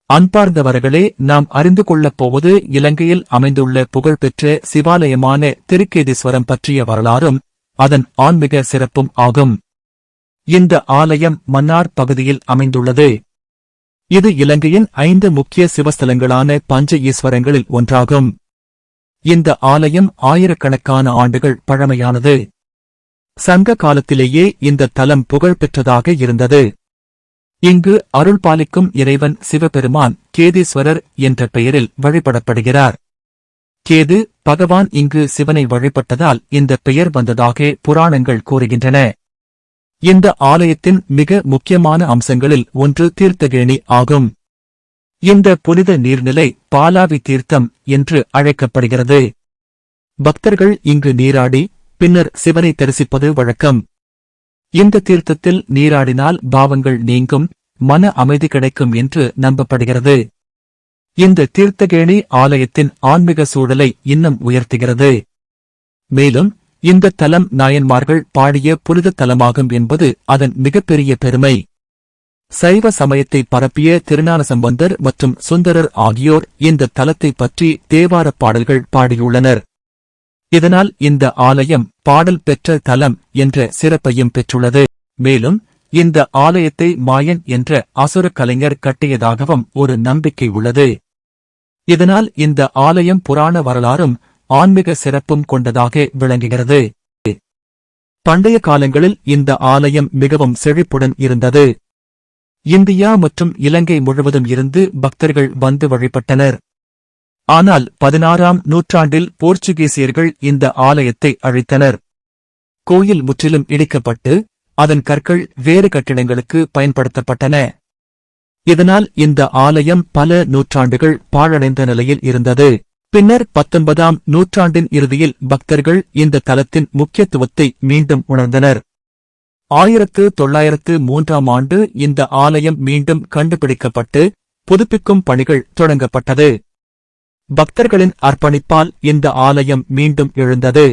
அன்பார்ந்தவர்களே, நாம் அறிந்து கொள்ளப் போவது இலங்கையில் அமைந்துள்ள புகழ்பெற்ற சிவாலயமான திருக்கேதீஸ்வரம் பற்றிய வரலாறும் அதன் ஆன்மீக சிறப்பும் ஆகும். இந்த ஆலயம் மன்னார் பகுதியில் அமைந்துள்ளது. இது இலங்கையின் 5 முக்கிய சிவஸ்தலங்களான பஞ்ச ஈஸ்வரங்களில் ஒன்றாகும். இந்த ஆலயம் ஆயிரக்கணக்கான ஆண்டுகள் பழமையானது. சங்க காலத்திலேயே இந்த தலம் புகழ்பெற்றதாக இருந்தது. இங்கு அருள் பாலிக்கும் இறைவன் சிவபெருமான் கேதீஸ்வரர் என்ற பெயரில் வழிபடப்படுகிறார். கேது பகவான் இங்கு சிவனை வழிபட்டதால் இந்த பெயர் வந்ததாக புராணங்கள் கூறுகின்றன. இந்த ஆலயத்தின் மிக முக்கியமான அம்சங்களில் ஒன்று தீர்த்தகேணி ஆகும். இந்த புனித நீர்நிலை பாலாவி தீர்த்தம் என்று அழைக்கப்படுகிறது. பக்தர்கள் இங்கு நீராடி பின்னர் சிவனை தரிசிப்பது வழக்கம். இந்த தீர்த்தத்தில் நீராடினால் பாவங்கள் நீங்கும், மன அமைதி கிடைக்கும் என்று நம்பப்படுகிறது. இந்த தீர்த்தகேணி ஆலயத்தின் ஆன்மீக சூழலை இன்னும் உயர்த்துகிறது. மேலும் இந்த தலம் நாயன்மார்கள் பாடிய புனித தலமாகும் என்பது அதன் மிகப்பெரிய பெருமை. சைவ சமயத்தை பரப்பிய திருஞானசம்பந்தர் மற்றும் சுந்தரர் ஆகியோர் இந்த தலத்தை பற்றி தேவாரப் பாடல்கள் பாடியுள்ளனர். இதனால் இந்த ஆலயம் பாடல் பெற்ற தலம் என்ற சிறப்பையும் பெற்றுள்ளது. மேலும் இந்த ஆலயத்தை மாயன் என்ற அசுர கலைஞர் கட்டியதாகவும் ஒரு நம்பிக்கை உள்ளது. இதனால் இந்த ஆலயம் புராண வரலாறும் ஆன்மீக சிறப்பும் கொண்டதாக விளங்குகிறது. பண்டைய காலங்களில் இந்த ஆலயம் மிகவும் செழிப்புடன் இருந்தது. இந்தியா மற்றும் இலங்கை முழுவதும் இருந்து பக்தர்கள் வந்து வழிபட்டனர். ஆனால் 16ஆம் நூற்றாண்டில் போர்ச்சுகீசியர்கள் இந்த ஆலயத்தை அழித்தனர். கோயில் முற்றிலும் இடிக்கப்பட்டு அதன் கற்கள் வேறு கட்டிடங்களுக்கு பயன்படுத்தப்பட்டன. இதனால் இந்த ஆலயம் பல நூற்றாண்டுகள் பாழடைந்த நிலையில் இருந்தது. பின்னர் 19ஆம் நூற்றாண்டின் இறுதியில் பக்தர்கள் இந்த தலத்தின் முக்கியத்துவத்தை மீண்டும் உணர்ந்தனர். 1903ஆம் ஆண்டு இந்த ஆலயம் மீண்டும் கண்டுபிடிக்கப்பட்டு புதுப்பிக்கும் பணிகள் தொடங்கப்பட்டது. பக்தர்களின் அர்ப்பணிப்பால் இந்த ஆலயம் மீண்டும் எழுந்தது.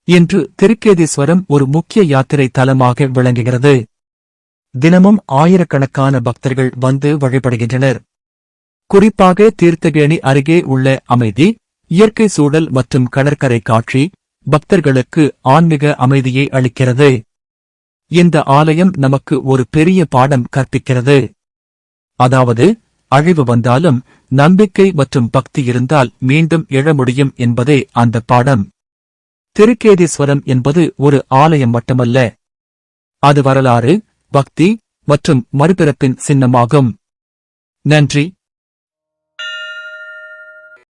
இன்று திருக்கேதீஸ்வரம் ஒரு முக்கிய யாத்திரை தலமாக விளங்குகிறது. தினமும் ஆயிரக்கணக்கான பக்தர்கள் வந்து வழிபடுகின்றனர். குறிப்பாக தீர்த்தகேணி அருகே உள்ள அமைதி, இயற்கை சூழல் மற்றும் கடற்கரை காட்சி பக்தர்களுக்கு ஆன்மீக அமைதியை அளிக்கிறது. இந்த ஆலயம் நமக்கு ஒரு பெரிய பாடம் கற்பிக்கிறது. அதாவது, அழிவு வந்தாலும் நம்பிக்கை மற்றும் பக்தி இருந்தால் மீண்டும் எழ முடியும் என்பதே அந்த பாடம். திருக்கேதீஸ்வரம் என்பது ஒரு ஆலயம் மட்டுமல்ல, அது வரலாறு, பக்தி மற்றும் மறுபிறப்பின் சின்னமாகும். நன்றி.